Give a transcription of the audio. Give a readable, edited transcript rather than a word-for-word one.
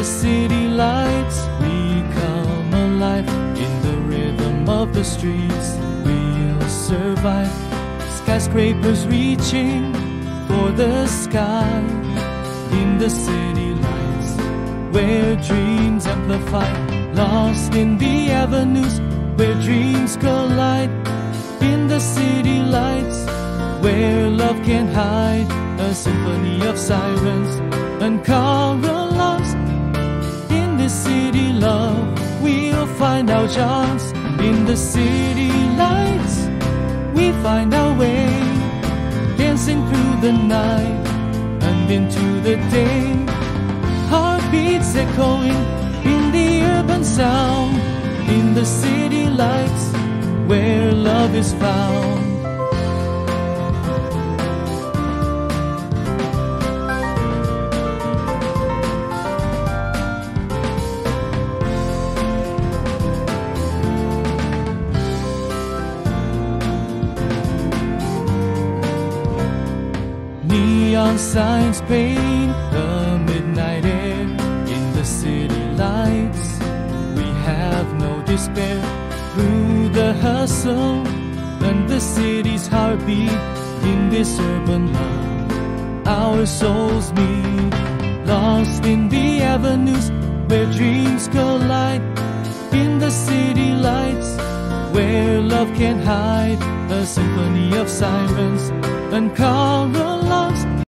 the city lights, we come alive. In the rhythm of the streets, we'll survive. Skyscrapers reaching for the sky. In the city lights, where dreams amplify. Lost in the avenues, where dreams collide. In the city lights, where love can hide. A symphony of sirens, uncovered lost. In the city love, we'll find our chance. In the city lights, we find our way, dancing through the night and into the day. Heartbeats echoing in the urban sound. In the city lights, where love is found. Neon signs paint the midnight air. In the city lights, we have no despair. Through the hustle and the city's heartbeat, in this urban love, our souls meet. Lost in the avenues, where dreams collide. In the city lights, where love can hide. A symphony of sirens, uncovered